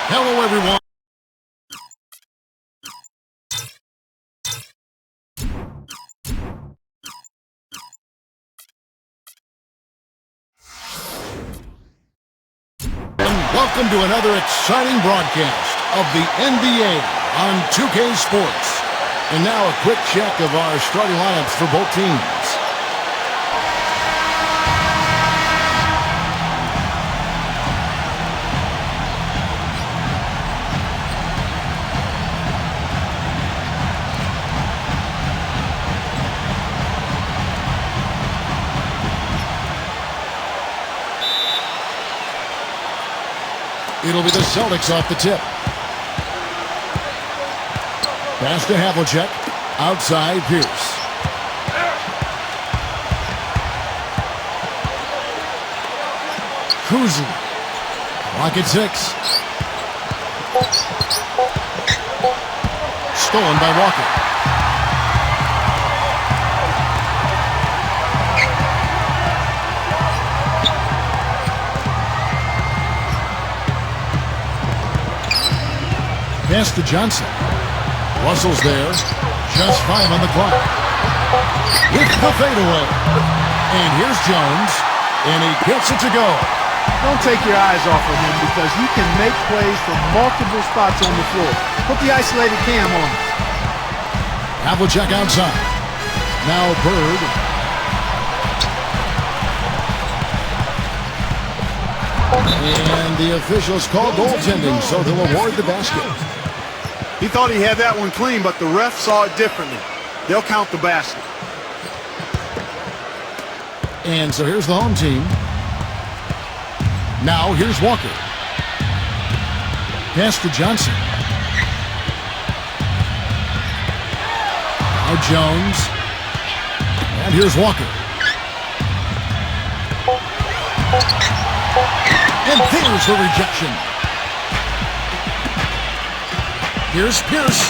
Hello, everyone. Welcome to another exciting broadcast of the NBA on 2K Sports. And now a quick check of our starting lineups for both teams. It'll be the Celtics off the tip. Pass to Havlicek. Outside, Pierce. Kuzi. Clock at 6. Stolen by Walker. Pass to Johnson. Russell's there. Just 5 on the clock. With the fadeaway. And here's Jones. And he gets it to go. Don't take your eyes off of him because he can make plays from multiple spots on the floor. Put the isolated cam on him. Havlicek outside. Now Bird. And the officials call goaltending, so they'll award the basket. He thought he had that one clean, but the ref saw it differently. They'll count the basket. And so here's the home team. Now here's Walker. Pass to Johnson. Now Jones. And here's Walker. And there's the rejection. Here's Pierce.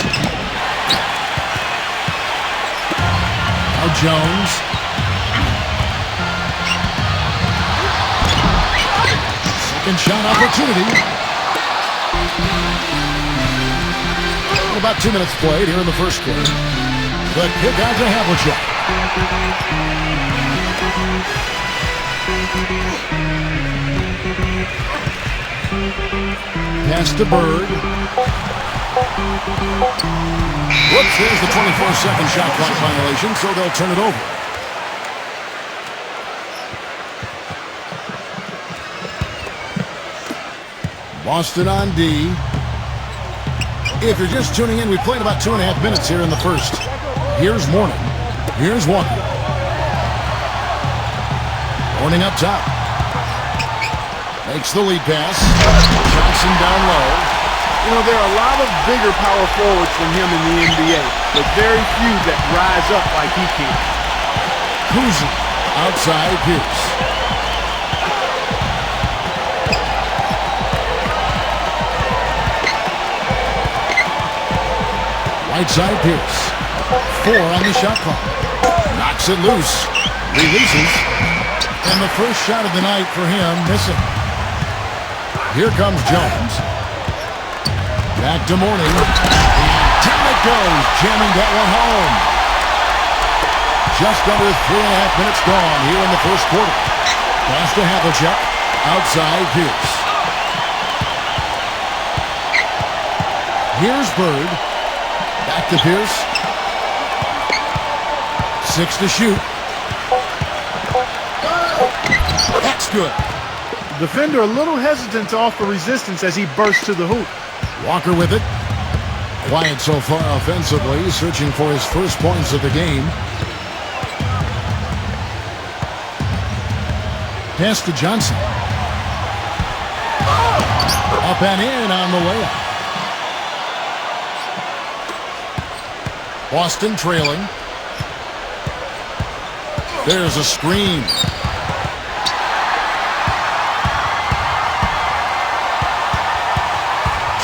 Now Jones. Second shot opportunity. About 2 minutes played here in the first quarter. The kick out to Havlicek. Pass to Bird. Whoops, there's the 24-second shot clock violation, so they'll turn it over. Boston on D. If you're just tuning in, we played about 2.5 minutes here in the first. Here's Mourning. Here's Walker. Mourning up top. Makes the lead pass. Johnson down low. You know, there are a lot of bigger power forwards than him in the NBA, but very few that rise up like he can. Kuzi. Outside, Pierce. Right side, Pierce. 4 on the shot clock. Knocks it loose. Releases. And the first shot of the night for him, missing. Here comes Jones. Back to Mourning. And down it goes, jamming that one home. Just under 3.5 minutes gone here in the first quarter. Pass to Havlicek. Outside, Pierce. Here's Bird. Back to Pierce. 6 to shoot. That's good. Defender a little hesitant to offer resistance as he bursts to the hoop. Walker with it. Quiet so far offensively, searching for his first points of the game. Pass to Johnson. Up and in on the layup. Boston trailing. There's a screen.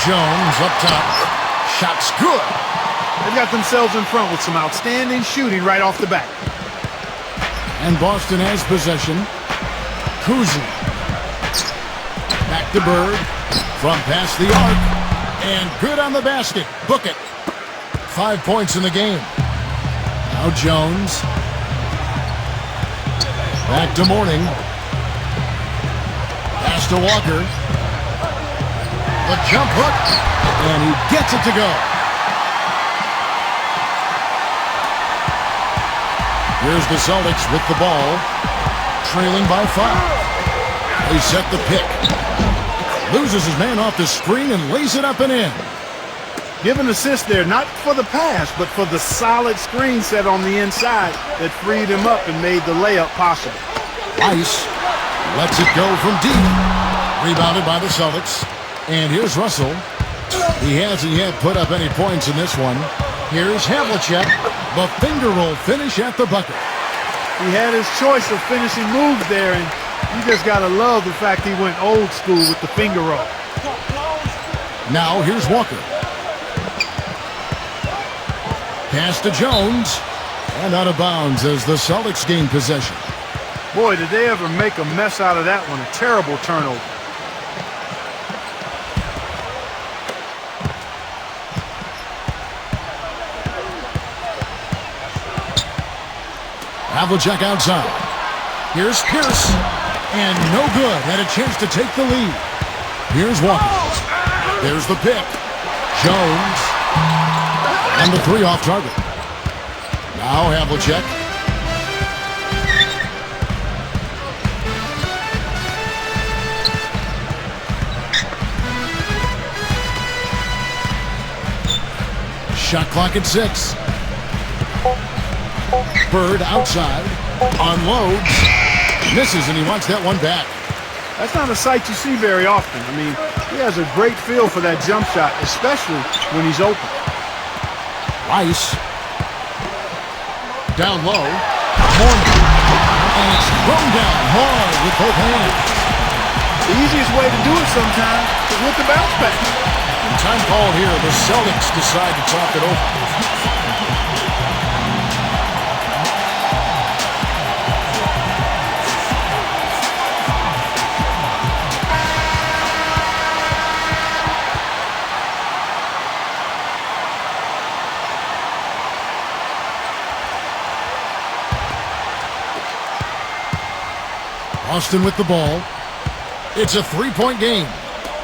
Jones up top. Shot's good. They've got themselves in front with some outstanding shooting right off the bat. And Boston has possession. Kuzi. Back Back to Bird. From past the arc. And good on the basket. Book it. 5 points in the game. Now Jones. Back to Mourning. Pass to Walker. The jump hook. And he gets it to go. Here's the Celtics with the ball. Trailing by 5. They set the pick. Loses his man off the screen and lays it up and in. Give an assist there, not for the pass, but for the solid screen set on the inside that freed him up and made the layup possible. Ice lets it go from deep. Rebounded by the Celtics. And here's Russell. He hasn't yet put up any points in this one. Here's Havlicek. The finger roll finish at the bucket. He had his choice of finishing moves there, and you just got to love the fact he went old school with the finger roll. Now here's Walker. Pass to Jones. And out of bounds as the Celtics gain possession. Boy, did they ever make a mess out of that one. A terrible turnover. Havlicek outside. Here's Pierce. And no good. Had a chance to take the lead. Here's Walker. There's the pick. Jones. And the 3 off target. Now Havlicek. Shot clock at 6. Bird outside. Unloads. Misses, and he wants that one back. That's not a sight you see very often. I mean, he has a great feel for that jump shot, especially when he's open. Rice. Down low. Mourning. And it's thrown down hard with both hands. The easiest way to do it sometimes is with the bounce back. And time called here. The Celtics decide to talk it over. Austin with the ball. It's a 3-point game.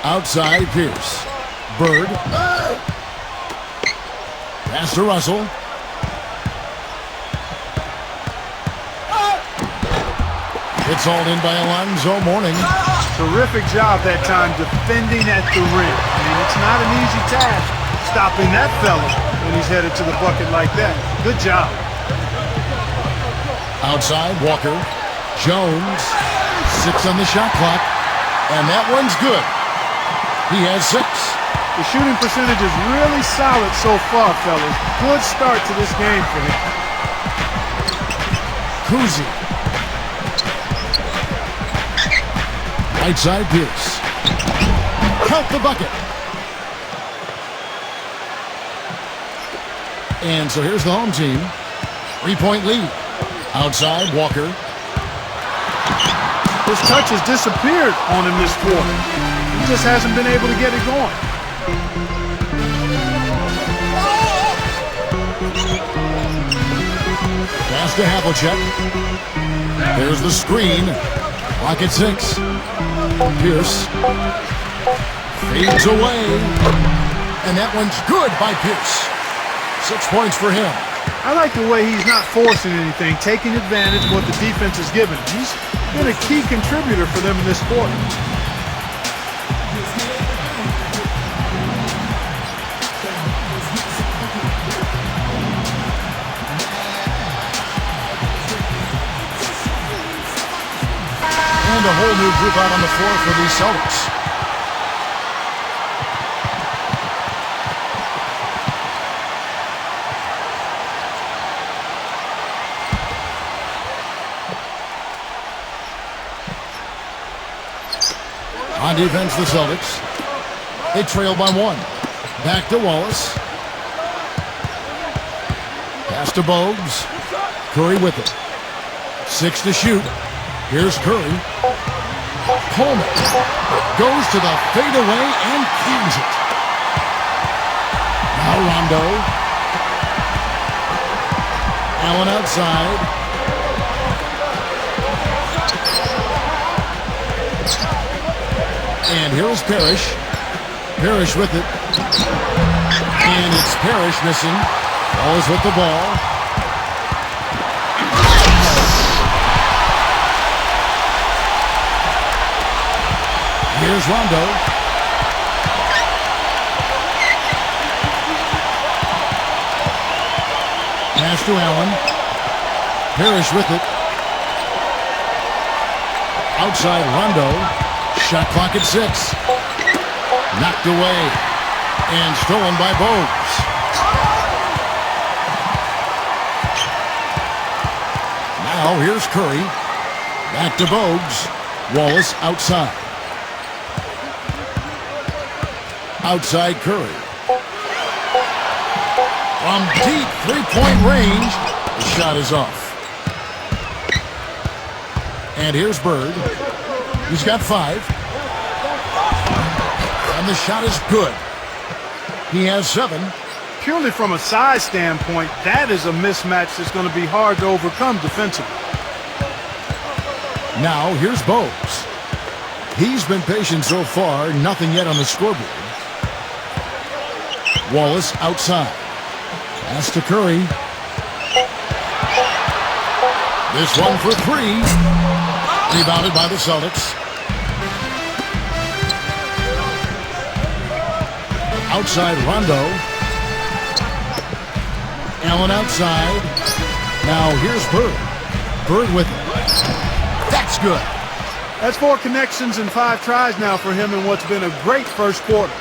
Outside Pierce. Bird. Pass to Russell. It's all in by Alonzo Mourning. Terrific job that time defending at the rim. I mean, it's not an easy task stopping that fella when he's headed to the bucket like that. Good job. Outside, Walker. Jones. 6 on the shot clock. And that one's good. He has 6. The shooting percentage is really solid so far, fellas. Good start to this game for him. Kuzi. Right side Pierce. Count the bucket. And so here's the home team. 3-point lead. Outside Walker. His touch has disappeared on him this quarter. He just hasn't been able to get it going. Pass to Havlicek. There's the screen. Clock at 6. Pierce. Fades away. And that one's good by Pierce. 6 points for him. I like the way he's not forcing anything, taking advantage of what the defense is giving him. He's been a key contributor for them in this quarter. And a whole new group out on the floor for these Celtics. On defense, the Celtics. They trail by 1. Back to Wallace. Pass to Bogues. Curry with it. 6 to shoot. Here's Curry. Coleman goes to the fadeaway and cans it. Now Rondo. Allen outside. And here is Parrish. Parrish with it. And it's Parrish missing. Always with the ball. Here's Rondo. Pass to Allen. Parrish with it. Outside Rondo. Shot clock at 6. Knocked away. And stolen by Bogues. Now here's Curry. Back to Bogues. Wallace outside. Outside Curry. From deep three-point range, the shot is off. And here's Bird. He's got 5. And the shot is good. He has 7. Purely from a size standpoint, that is a mismatch that's going to be hard to overcome defensively. Now here's Bogues. He's been patient so far, nothing yet on the scoreboard. Wallace outside. Pass to Curry. This one for 3. Rebounded by the Celtics. Outside Rondo. Allen outside. Now here's Bird. Bird with it. That's good. That's 4 connections and 5 tries now for him in what's been a great first quarter.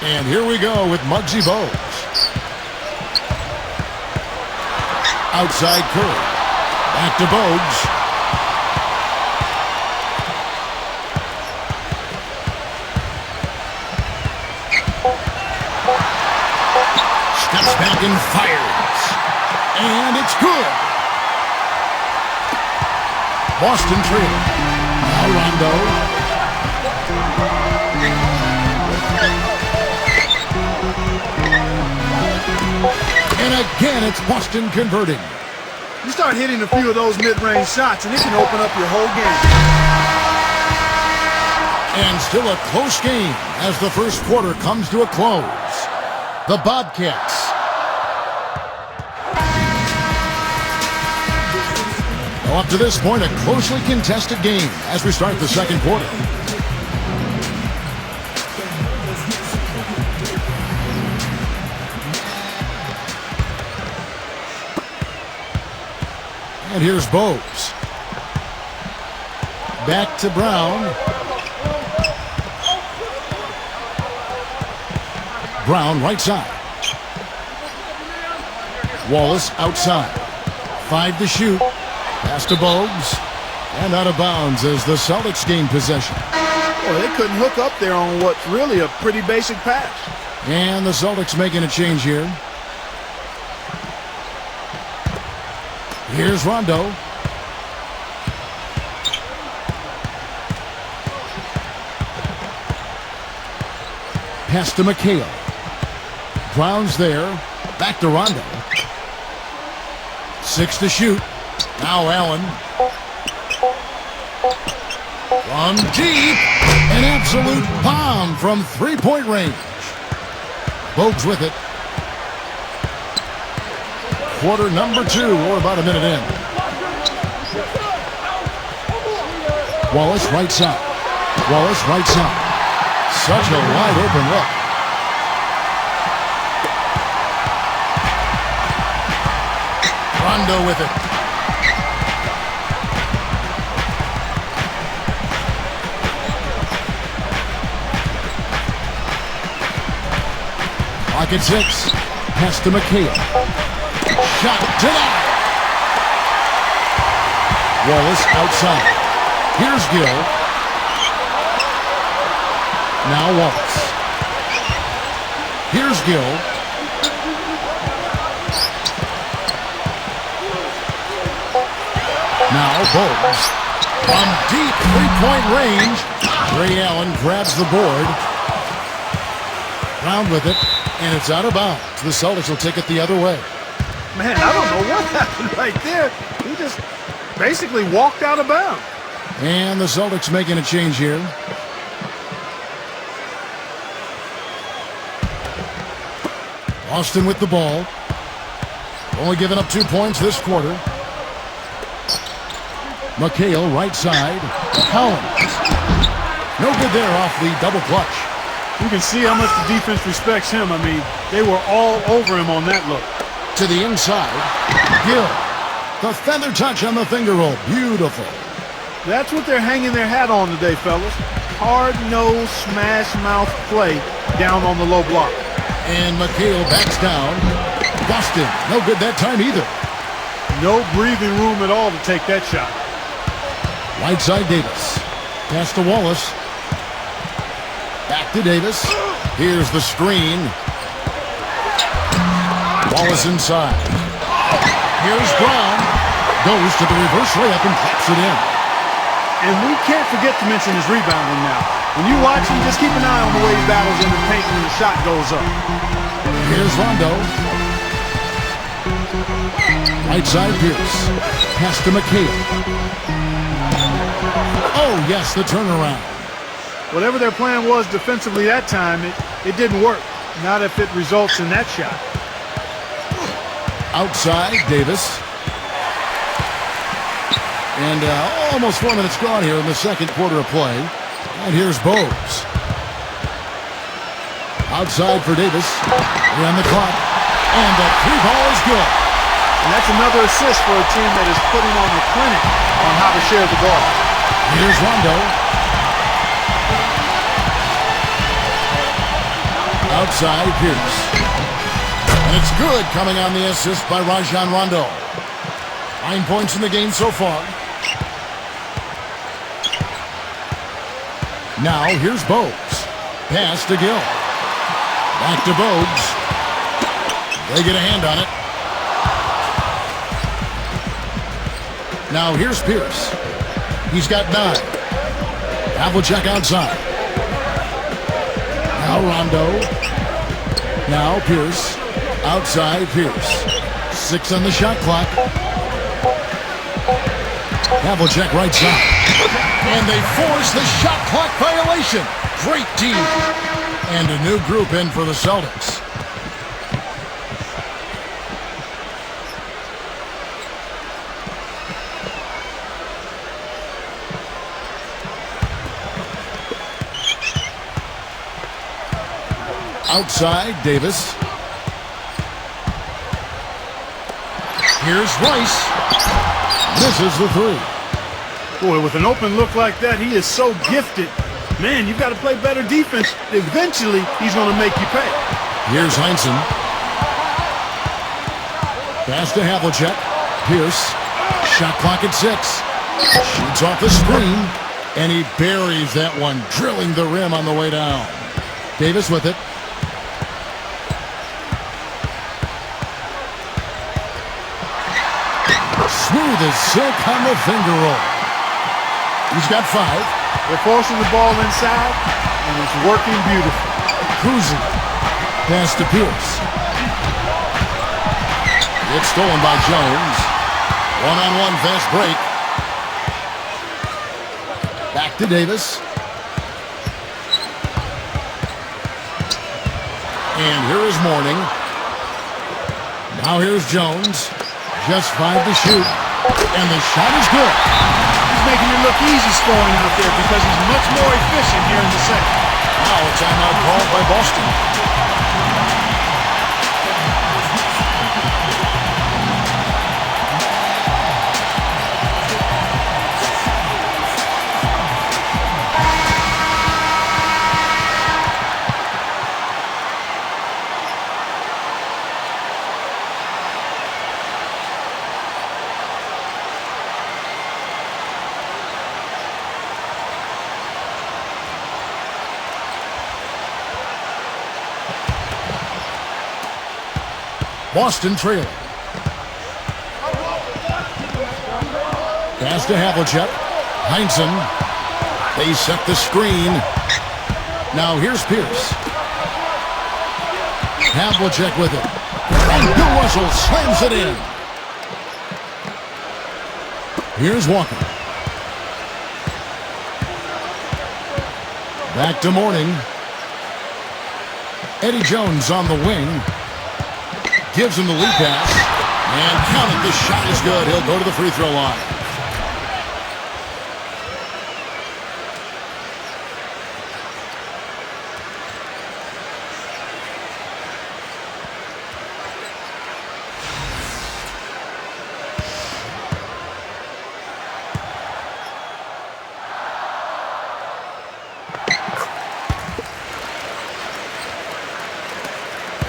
And here we go with Muggsy Bogues. Outside Curry. Back to Bogues. Steps back and fires. And it's good. Boston trailing. Now Rondo. And again, it's Boston converting. You start hitting a few of those mid-range shots, and it can open up your whole game. And still a close game as the first quarter comes to a close. The Bobcats. Well, up to this point, a closely contested game as we start the second quarter. And here's Bogues. Back to Brown. Brown right side. Wallace outside. 5 to shoot. Pass to Bogues. And out of bounds as the Celtics gain possession. Well, they couldn't hook up there on what's really a pretty basic pass. And the Celtics making a change here. Here's Rondo. Pass to McHale. Brown's there. Back to Rondo. 6 to shoot. Now Allen. From deep. An absolute bomb from three-point range. Bogues with it. Quarter number 2, or about a minute in. Wallace right side. Wallace right side. Such a wide open look. Rondo with it. Clock at 6. Pass to McHale. Shot denied. Wallace outside. Here's Gill. Now Wallace. Here's Gill. Now Bogues. From deep three-point range, Ray Allen grabs the board. Round with it, and it's out of bounds. The Celtics will take it the other way. Man, I don't know what happened right there. He just basically walked out of bounds. And the Celtics making a change here. Austin with the ball. Only giving up 2 points this quarter. McHale, right side. Collins. No good there off the double clutch. You can see how much the defense respects him. I mean, they were all over him on that look. To the inside. Gill. The feather touch on the finger roll. Beautiful. That's what they're hanging their hat on today, fellas. Hard-nosed, smash-mouth play down on the low block. And McHale backs down. Boston, no good that time either. No breathing room at all to take that shot. Right side Davis. Pass to Wallace. Back to Davis. Here's the screen. Wallace inside. Here's Brown. Goes to the reverse layup and claps it in. And we can't forget to mention his rebounding now. When you watch him, just keep an eye on the way he battles in the paint when the shot goes up. Here's Rondo. Right side Pierce. Pass to McHale. Oh, yes, the turnaround. Whatever their plan was defensively that time, it didn't work. Not if it results in that shot. Outside, Davis. And almost 4 minutes gone here in the second quarter of play. And here's Bowes. Outside for Davis. We're on the clock. And the three ball is good. And that's another assist for a team that is putting on a clinic on how to share the ball. Here's Rondo. Outside, Pierce. And it's good coming on the assist by Rajon Rondo. 9 points in the game so far. Now, here's Bowes. Pass to Gill. Back to Bowes. They get a hand on it. Now, here's Pierce. He's got 9. Havlicek outside. Now Rondo. Now Pierce. Outside Pierce. 6 on the shot clock. Havlicek right side. And they force the shot clock violation. Great team. And a new group in for the Celtics. Outside, Davis. Here's Rice. Misses the 3. Boy, with an open look like that, he is so gifted. Man, you've got to play better defense. Eventually, he's going to make you pay. Here's Heinsohn. Pass to Havlicek. Pierce. Shot clock at 6. Shoots off the screen. And he buries that one, drilling the rim on the way down. Davis with it. Smooth as silk on the finger roll. He's got 5. They're forcing the ball inside, and it's working beautifully. Cruising. Pass to Pierce. It's stolen by Jones. One-on-one fast break. Back to Davis. And here is Mourning. Now here's Jones. Just 5 to shoot. And the shot is good. He's making it look easy scoring out there because he's much more efficient here in the second. Now a timeout called by Boston. Boston trailing. Pass to Havlicek. Heinsohn. They set the screen. Now here's Pierce. Havlicek with it. And Bill Russell slams it in. Here's Walker. Back to Mourning. Eddie Jones on the wing. Gives him the lead pass. And count it. This shot is good. He'll go to the free throw line.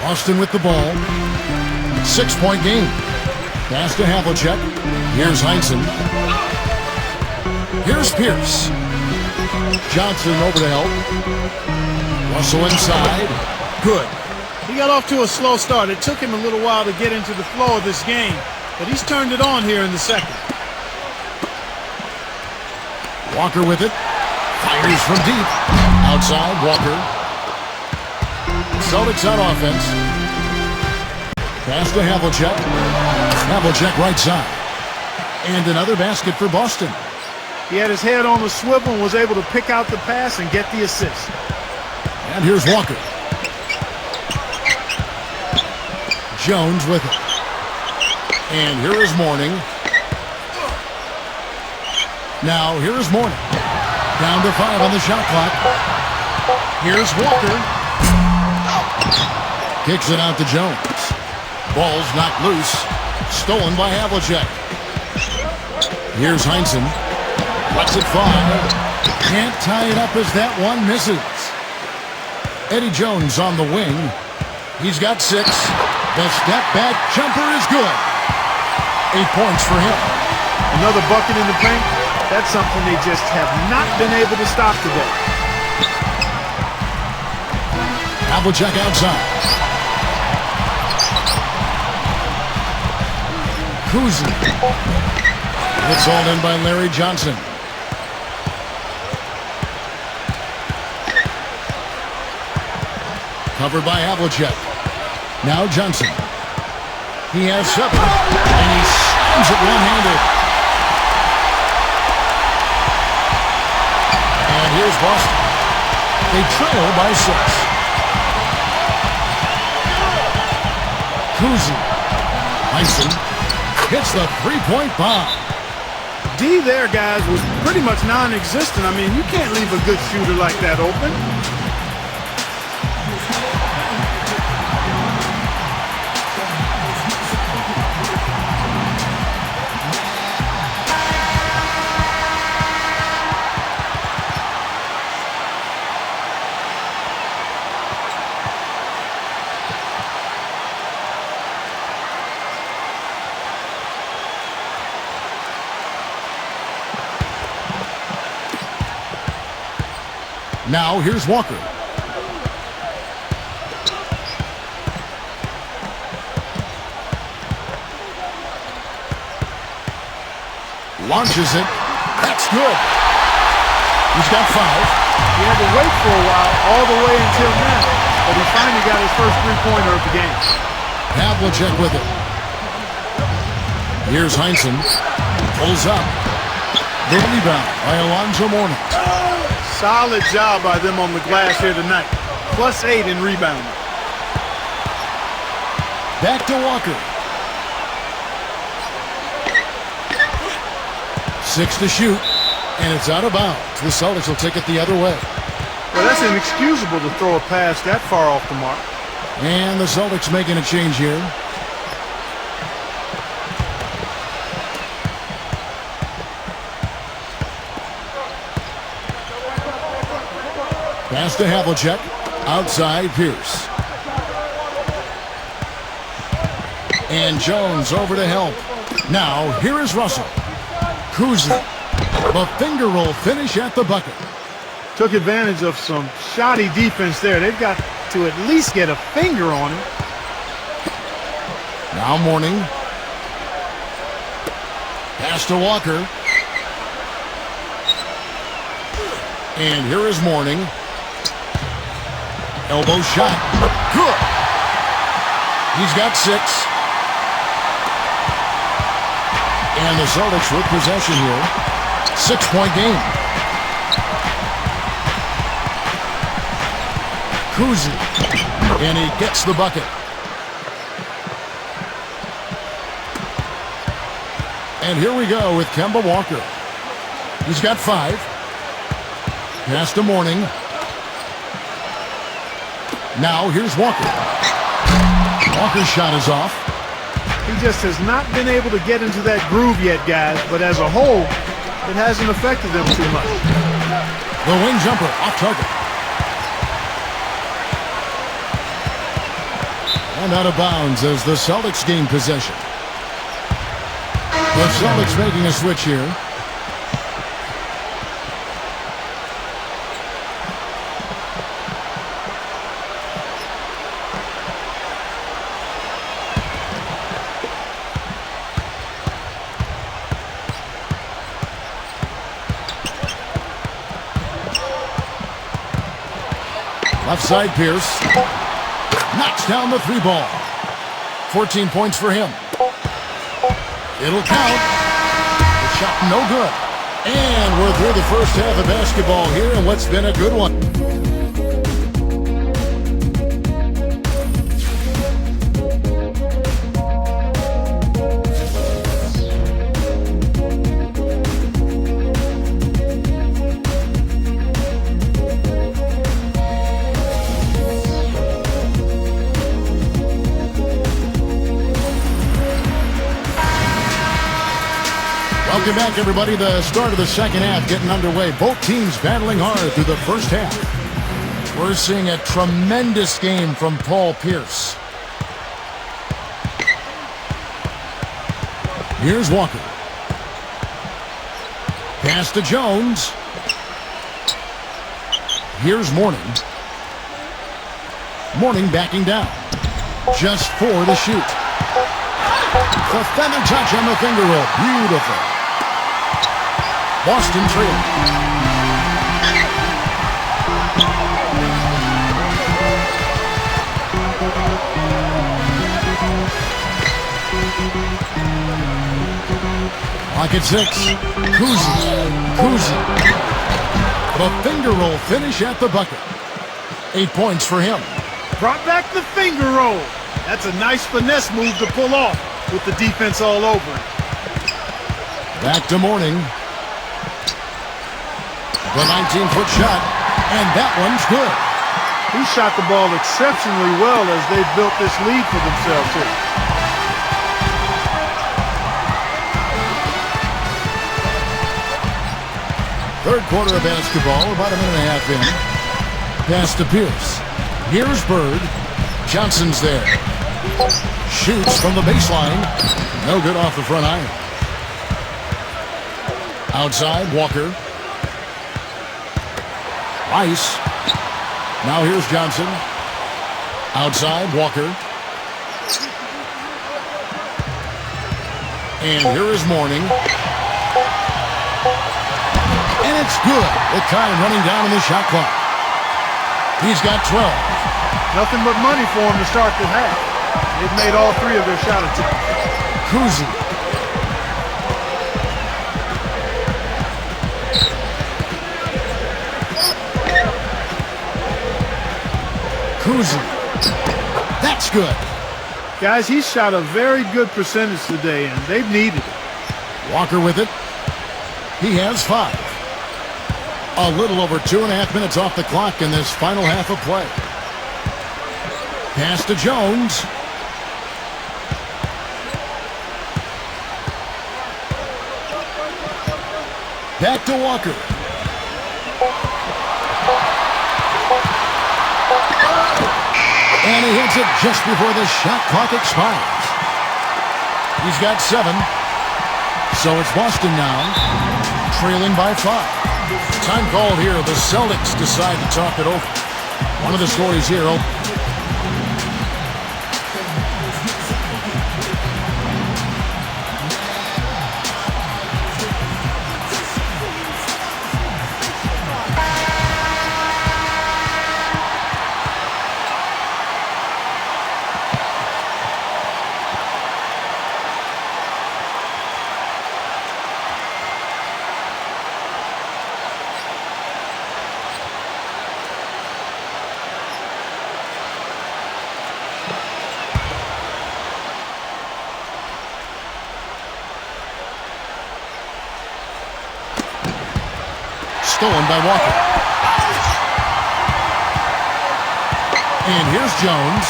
Boston with the ball. 6-point game. Pass to Havlicek. Here's Heinsohn. Here's Pierce. Johnson over to help. Russell inside. Good. He got off to a slow start. It took him a little while to get into the flow of this game, but he's turned it on here in the second. Walker with it. Fires from deep. Outside, Walker. Celtics on offense. Pass to Havlicek. Havlicek right side. And another basket for Boston. He had his head on the swivel and was able to pick out the pass and get the assist. And here's Walker. Jones with it. And here is Mourning. Now here is Mourning. Down to 5 on the shot clock. Here's Walker. Kicks it out to Jones. Ball's knocked loose. Stolen by Havlicek. Here's Heinsohn. Lets it fly. Can't tie it up as that one misses. Eddie Jones on the wing. He's got 6. The step back jumper is good. 8 points for him. Another bucket in the paint. That's something they just have not been able to stop today. Havlicek outside. Kuzi. It's all in by Larry Johnson. Covered by Havlicek. Now Johnson. He has 7. And he slams it one-handed. And here's Boston. They trail by 6. Kuzi. Heinsohn hits the three-point bomb. D there, guys, was pretty much non-existent. I mean, you can't leave a good shooter like that open. Now here's Walker. Launches it. That's good. He's got 5. He had to wait for a while, all the way until now, but he finally got his first three-pointer of the game. Havlicek with it. Here's Heinsohn. Pulls up. The rebound by Alonzo Mourning. Solid job by them on the glass here tonight. +8 in rebounding. Back to Walker. 6 to shoot, and it's out of bounds. The Celtics will take it the other way. Well, that's inexcusable to throw a pass that far off the mark. And the Celtics making a change here. Pass to Havlicek. Outside, Pierce. And Jones over to help. Now, here is Russell. Kuzi. The finger roll finish at the bucket. Took advantage of some shoddy defense there. They've got to at least get a finger on him. Now Mourning. Pass to Walker. And here is Mourning. Elbow shot. Good. He's got 6. And the Celtics with possession here. 6-point game. Kuzi. And he gets the bucket. And here we go with Kemba Walker. He's got 5. Pass to Mourning. Now here's Walker. Walker's shot is off. He just has not been able to get into that groove yet, guys. But as a whole, it hasn't affected them too much. The wing jumper off target. And out of bounds as the Celtics gain possession. The Celtics making a switch here. Left side, Pierce. Knocks down the 3 ball. 14 points for him. It'll count. The shot no good. And we're through the first half of basketball here in what's been a good one. Welcome back, everybody. The start of the second half getting underway. Both teams battling hard through the first half. We're seeing a tremendous game from Paul Pierce. Here's Walker. Pass to Jones. Here's Mourning. Mourning backing down. Just 4 to shoot. The feather touch on the finger roll. Beautiful. Boston trail. Pocket 6. Kuzi. The finger roll finish at the bucket. 8 points for him. Brought back the finger roll. That's a nice finesse move to pull off with the defense all over him. Back to Mourning. The 19-foot shot, and that one's good. He shot the ball exceptionally well as they've built this lead for themselves here. Third quarter of basketball, about a minute and a half in. Pass to Pierce. Here's Bird. Johnson's there. Shoots from the baseline. No good off the front iron. Outside, Walker. Ice. Now here's Johnson. Outside, Walker. And here is Mourning. And it's good. The time running down in the shot clock. He's got 12. Nothing but money for him to start the half. They've made all 3 of their shot attempts. Kuzi. That's good. Guys, he shot a very good percentage today, and they've needed it. Walker with it. He has 5. A little over 2.5 minutes off the clock in this final half of play. Pass to Jones. Back to Walker. And he hits it just before the shot clock expires. He's got 7. So it's Boston now, trailing by 5. Time called here. The Celtics decide to talk it over. One of the stories here. stolen by Walker. And here's Jones.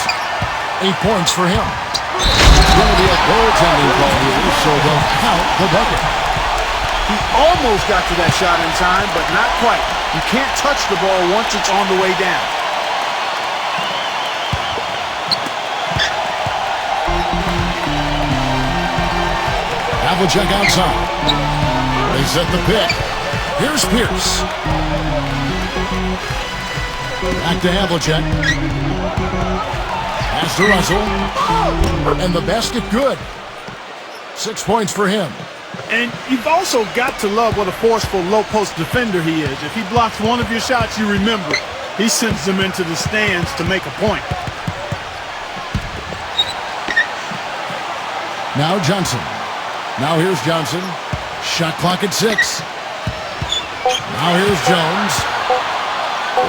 8 points for him. Going to be a goaltending call here, so they'll count the bucket. He almost got to that shot in time, but not quite. You can't touch the ball once it's on the way down. Havlicek outside. They set the pick. Here's Pierce. Back to Havlicek. Pass to Russell. And the basket good. 6 points for him. And you've also got to love what a forceful low-post defender he is. If he blocks one of your shots, you remember it. He sends them into the stands to make a point. Now Johnson. Now here's Johnson. Shot clock at 6. Now here's Jones.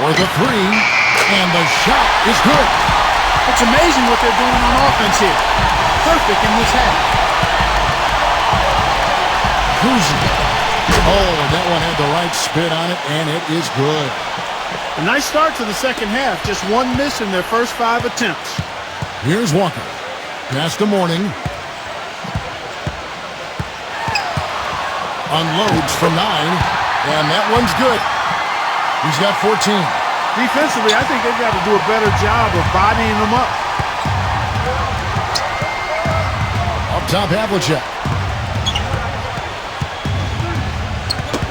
For the 3. And the shot is good. It's amazing what they're doing on offense here. Perfect in this half. Oh, that one had the right spin on it, and it is good. A nice start to the second half. Just one miss in their first 5 attempts. Here's Walker. Pass to Mourning. Unloads from 9, and that one's good. He's got 14. Defensively, I think they've got to do a better job of bodying them up. Up top, Havlicek.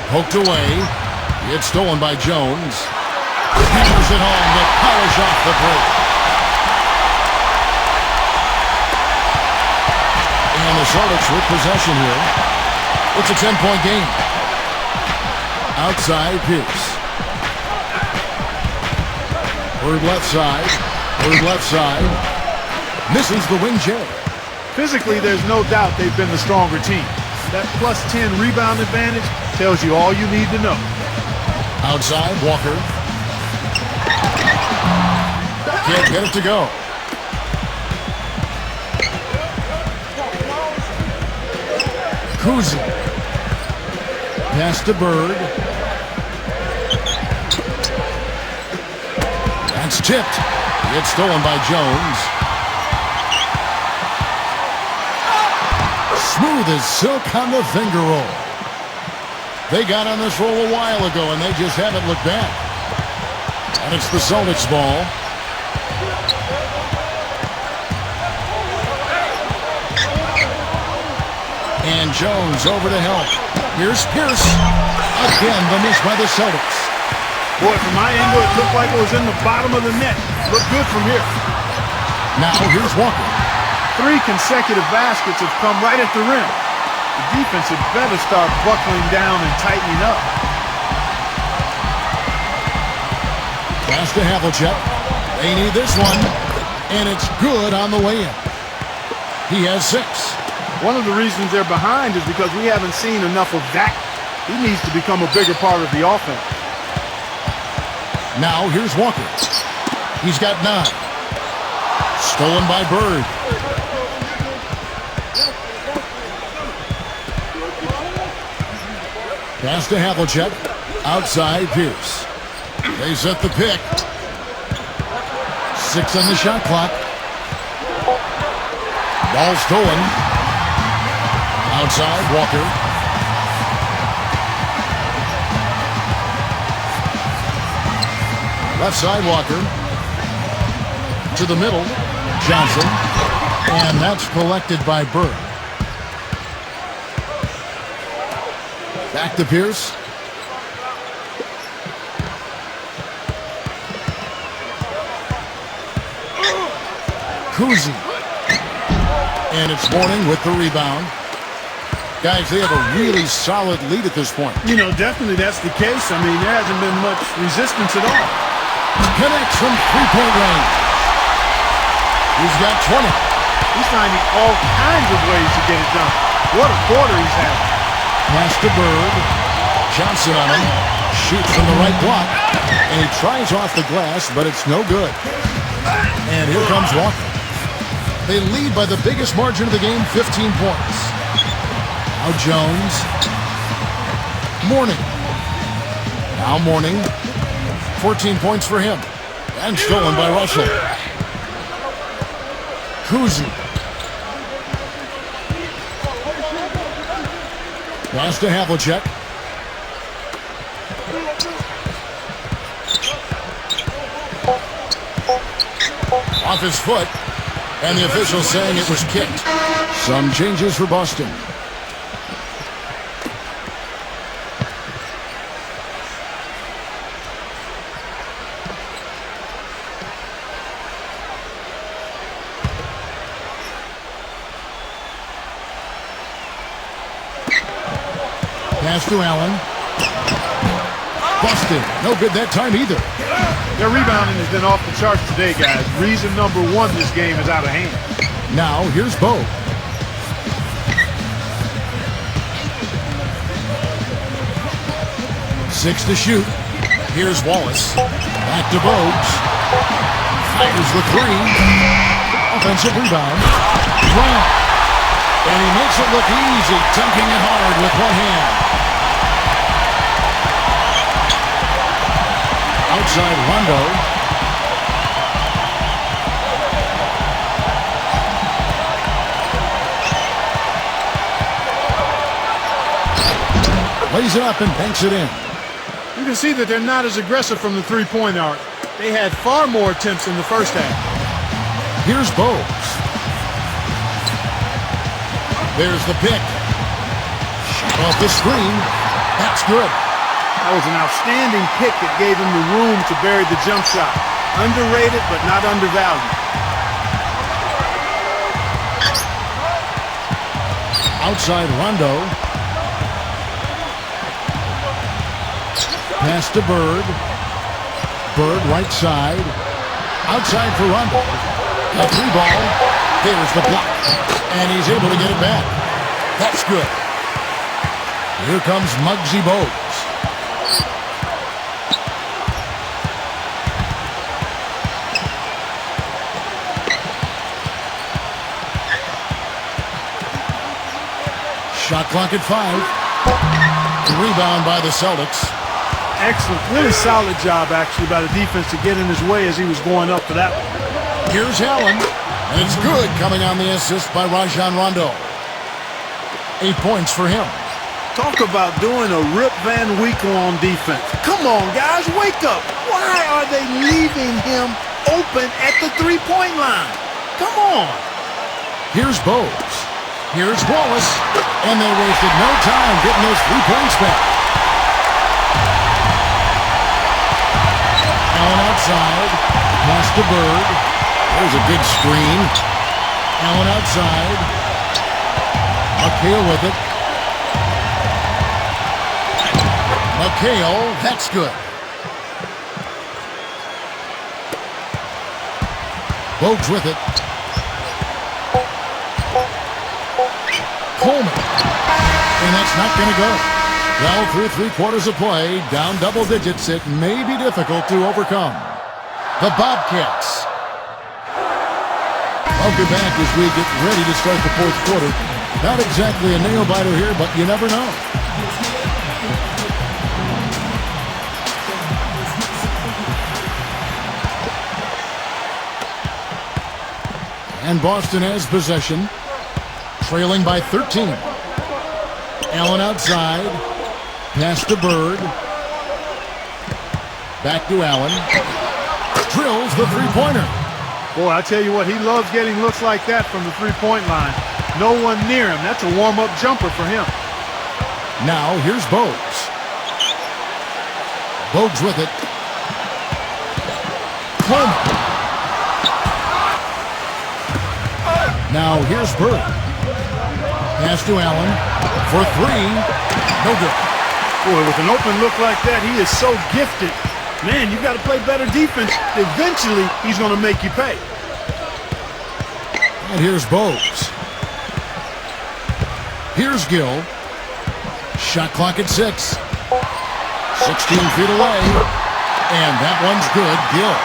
Poked away. It's stolen by Jones. Hammers it home to polish off the break. And the Celtics with possession here. It's a 10-point game. Outside, Pierce. Bird left side. Bird left side. Misses the wing J. Physically, there's no doubt they've been the stronger team. That plus 10 rebound advantage tells you all you need to know. Outside, Walker. Can't get it to go. Kuzi. Pass to Bird. That's tipped. It's stolen by Jones. Smooth as silk on the finger roll. They got on this roll a while ago, and they just haven't looked back. And it's the Celtics ball. And Jones over to help. Here's Pierce. Again, the miss by the Celtics. Boy, from my angle, it looked like it was in the bottom of the net. Looked good from here. Now here's Walker. 3 consecutive baskets have come right at the rim. The defense had better start buckling down and tightening up. Pass to Havlicek. They need this one. And it's good on the way in. He has 6. One of the reasons they're behind is because we haven't seen enough of that. He needs to become a bigger part of the offense. Now here's Walker. He's got 9. Stolen by Bird. Pass to Havlicek. Outside, Pierce. They set the pick. 6 on the shot clock. Ball stolen. Outside, Walker. Left side, Walker. To the middle, Johnson. And that's collected by Bird. Back to Pierce. Kuzi. And it's Mourning with the rebound. Guys, they have a really solid lead at this point. You know, definitely that's the case. I mean, there hasn't been much resistance at all. Connects from three-point range. He's got 20. He's finding all kinds of ways to get it done. What a quarter he's had. Pass to Bird. Johnson on him. Shoots from the right block. And he tries off the glass, but it's no good. And here comes Walker. They lead by the biggest margin of the game, 15 points. Now Jones. Mourning. Now Mourning. 14 points for him. And stolen by Russell. Kuzi. Pass to Havlicek. Off his foot. And the official saying it was kicked. Some changes for Boston. Pass to Allen. Busted. No good that time either. Their rebounding has been off the charts today, guys. Reason number one, this game is out of hand. Now, here's Bo. Six to shoot. Here's Wallace. Back to Bogues. Fires the three. Offensive rebound. Brown. And he makes it look easy, dunking it hard with one hand. Outside Rondo. Lays it up and banks it in. You can see that they're not as aggressive from the three-point arc. They had far more attempts in the first half. Here's Bogues. There's the pick. Shot off the screen. That's good. That was an outstanding pick that gave him the room to bury the jump shot. Underrated, but not undervalued. Outside Rondo. Pass to Bird. Bird right side. Outside for Rondo. A three ball. There's the block. And he's able to get it back. That's good. Here comes Muggsy Bogues. Shot clock at 5. Rebound by the Celtics. Excellent. Really solid job, actually, by the defense to get in his way as he was going up for that one. Here's Allen. And it's good coming on the assist by Rajon Rondo. 8 points for him. Talk about doing a Rip Van Winkle on defense. Come on, guys, wake up. Why are they leaving him open at the three-point line? Come on. Here's Bogues. Here's Wallace. And they wasted no time getting those 3 points back. Allen outside. Pass to Bird. There's a good screen. Allen outside. McHale with it. McHale, that's good. Bogues with it. Coleman. And that's not going to go. Well, through 3 quarters of play, down double digits, it may be difficult to overcome. The Bobcats. Welcome back as we get ready to start the 4th quarter. Not exactly a nail-biter here, but you never know. And Boston has possession, trailing by 13. Allen outside. Pass to Bird. Back to Allen. Drills the three-pointer. Boy, I tell you what, he loves getting looks like that from the three-point line. No one near him. That's a warm-up jumper for him. Now, here's Bogues. Bogues with it. Coleman. Now, here's Bird. Pass to Allen for 3. No good. Boy, with an open look like that, he is so gifted. Man, you got to play better defense. Eventually, he's going to make you pay. And here's Bogues. Here's Gill. Shot clock at 6. 16 feet away. And that one's good. Gill.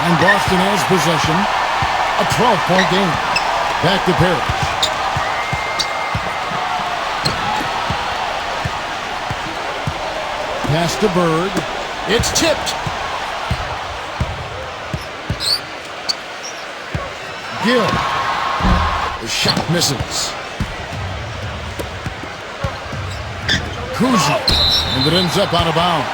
And Boston has possession. A 12-point game. Back to Parrish. Pass to Bird. It's tipped. Gill. The shot misses. Kuzma. And it ends up out of bounds.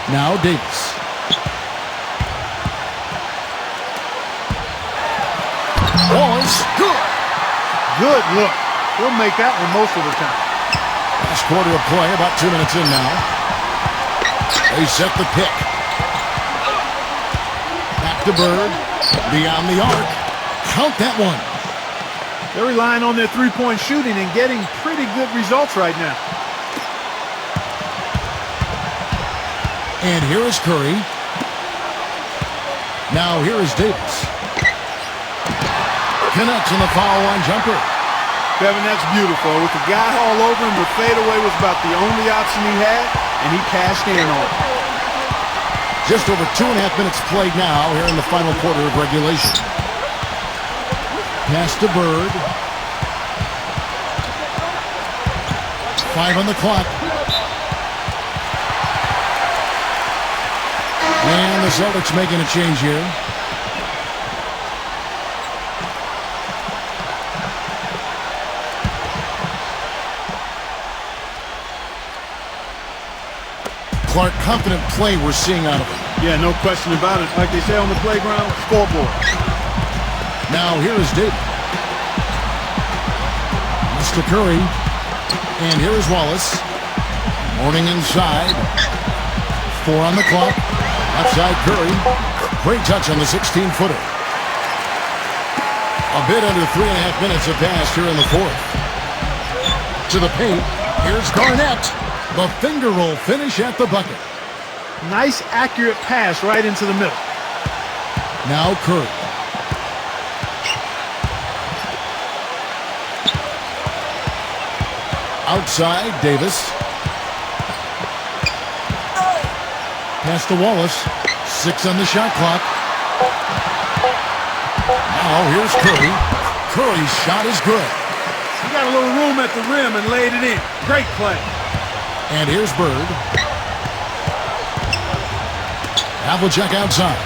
Now Davis. Wallace, good. Good look. He'll make that one most of the time. Last quarter of play, about 2 minutes in now. They set the pick. Back to Bird. Beyond the arc. Count that one. They're relying on their three-point shooting and getting pretty good results right now. And here is Curry. Now here is Davis. Connects on the foul line jumper. Kevin, that's beautiful. With the guy all over him, the fadeaway was about the only option he had, and he cashed in on it. Just over 2.5 minutes played now here in the final quarter of regulation. Pass to Bird. 5 on the clock. And the Celtics making a change here. Clark, confident play we're seeing out of him. Yeah, no question about it. Like they say on the playground, scoreboard. Now here is Davis. Mr. Curry. And here is Wallace. Mourning inside. 4 on the clock. Outside Curry. Great touch on the 16-footer. A bit under 3.5 minutes have passed here in the fourth. To the paint. Here's Garnett. The finger roll finish at the bucket. Nice, accurate pass right into the middle. Now Curry. Outside, Davis. Pass to Wallace. 6 on the shot clock. Now here's Curry. Curry's shot is good. He got a little room at the rim and laid it in. Great play. And here's Bird. Havlicek outside.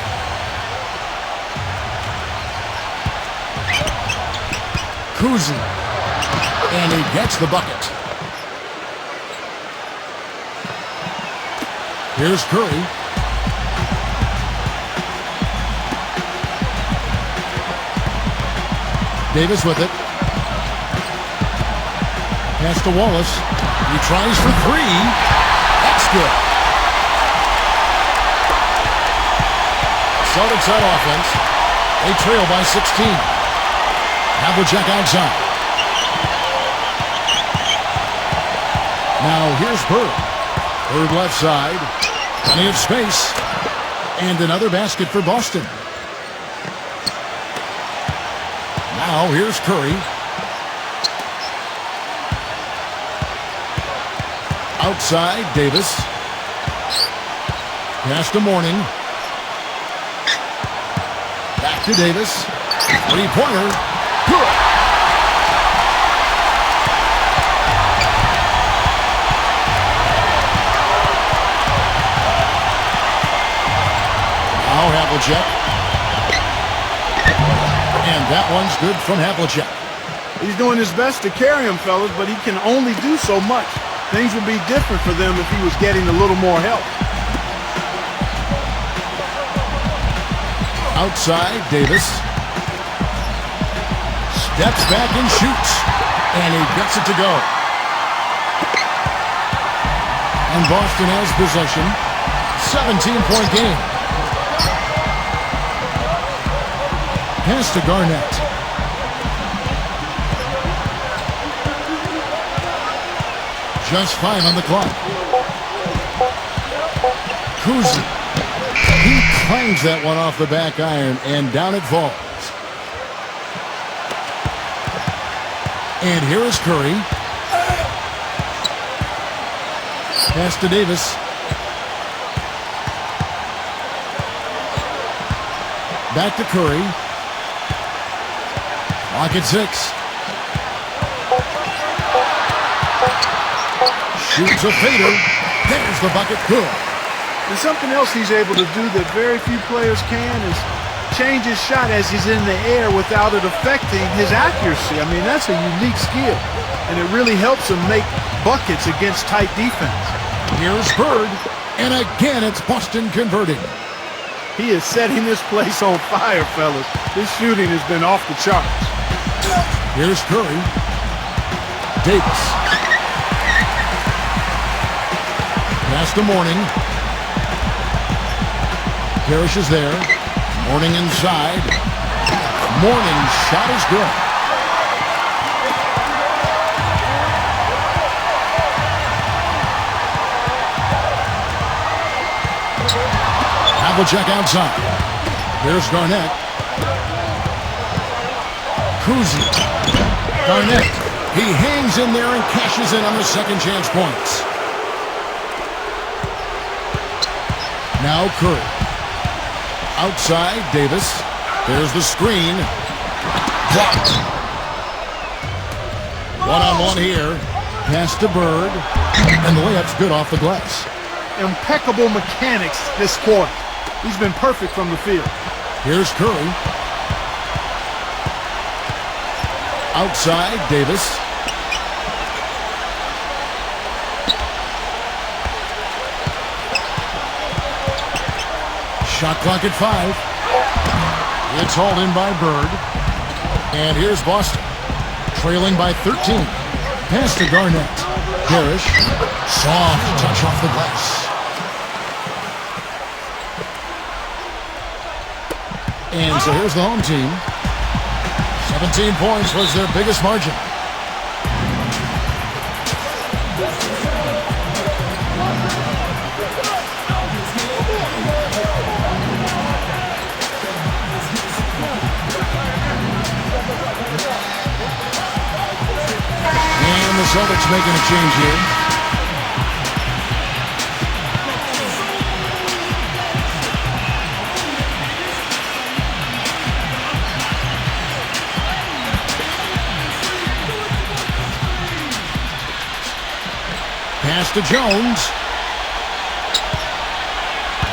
Kuzma. And he gets the bucket. Here's Curry. Davis with it. Pass to Wallace. He tries for 3. That's good. Celtics on offense. They trail by 16. Havlicek outside. Now here's Bird. Bird left side. Plenty of space. And another basket for Boston. Now here's Curry. Outside, Davis. Pass to Mourning. Back to Davis. 3-pointer. Good. Now Havlicek. And that one's good from Havlicek. He's doing his best to carry him, fellas, but he can only do so much. Things would be different for them if he was getting a little more help. Outside, Davis. Steps back and shoots. And he gets it to go. And Boston has possession. 17-point game. Pass to Garnett. Just 5 on the clock. Kuzma. He clangs that one off the back iron, and down it falls. And here is Curry. Pass to Davis. Back to Curry. Clock at 6. Shoots a fader. There's the bucket. Good. And something else he's able to do that very few players can is change his shot as he's in the air without it affecting his accuracy. I mean, that's a unique skill, and it really helps him make buckets against tight defense. Here's Bird, and again it's Boston converting. He is setting this place on fire, fellas. His shooting has been off the charts. Here's Curry. Davis. Pass to Mourning. Parrish is there. Mourning inside. Mourning's shot is good. Havlicek outside. Here's Garnett. Kuzi. Garnett. He hangs in there and cashes in on the second chance points. Now Curry. Outside, Davis. There's the screen. Blocked. One-on-one here. Pass to Bird. And the layup's good off the glass. Impeccable mechanics this quarter. He's been perfect from the field. Here's Curry. Outside, Davis. Shot clock at 5. It's hauled in by Bird. And here's Boston, trailing by 13. Pass to Garnett. Parrish. Soft touch off the glass. And so here's the home team. 17 points was their biggest margin. And the Celtics making a change here. Pass to Jones.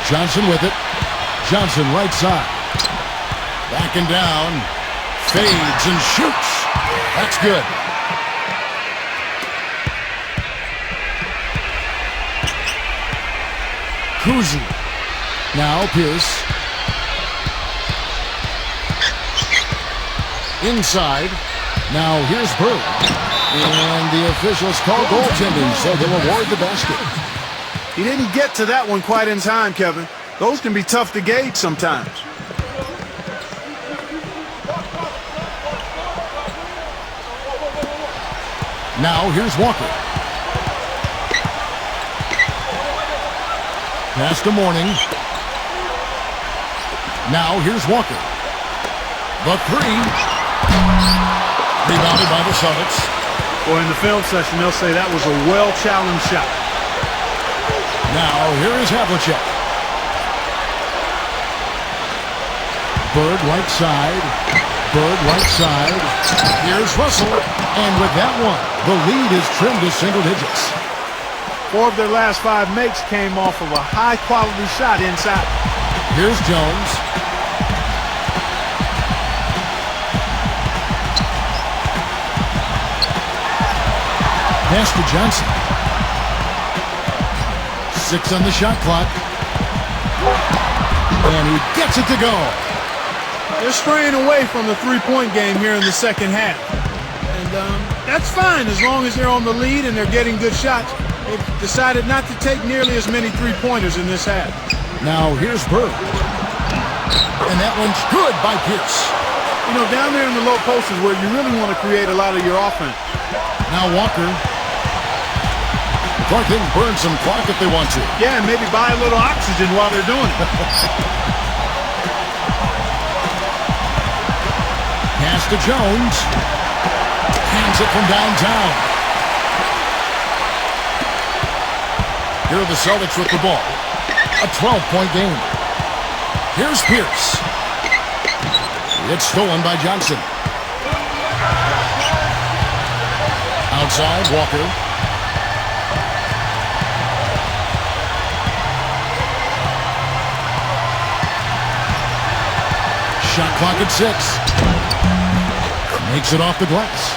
Johnson with it. Johnson right side. Backing down. Fades and shoots. That's good. Kuzi. Now Pierce. Inside. Now here's Bird. And the officials call goaltending, so they'll award the basket. He didn't get to that one quite in time, Kevin. Those can be tough to gauge sometimes. Now here's Walker. Pass to Mourning. Now here's Walker. The three. Rebounded by the Celtics. Boy, in the film session, they'll say that was a well-challenged shot. Now, here is Havlicek. Bird right side. Bird right side. Here's Russell. And with that one, the lead is trimmed to single digits. 4 of their last 5 makes came off of a high-quality shot inside. Here's Jones. Pass to Johnson. 6 on the shot clock. And he gets it to go. They're straying away from the three-point game here in the second half. And that's fine as long as they're on the lead and they're getting good shots. They've decided not to take nearly as many three-pointers in this half. Now here's Bird. And that one's good by Pierce. You know, down there in the low post is where you really want to create a lot of your offense. Now Walker. Clark, they can burn some clock if they want to. Yeah, and maybe buy a little oxygen while they're doing it. Pass to Jones. Hands it from downtown. Here are the Celtics with the ball. A 12-point game. Here's Pierce. It's stolen by Johnson. Outside, Walker. Shot clock at 6. Makes it off the glass.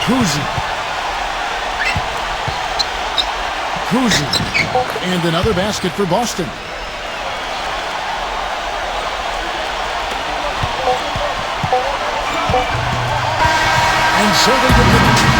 Kuzi. And another basket for Boston. And so they get the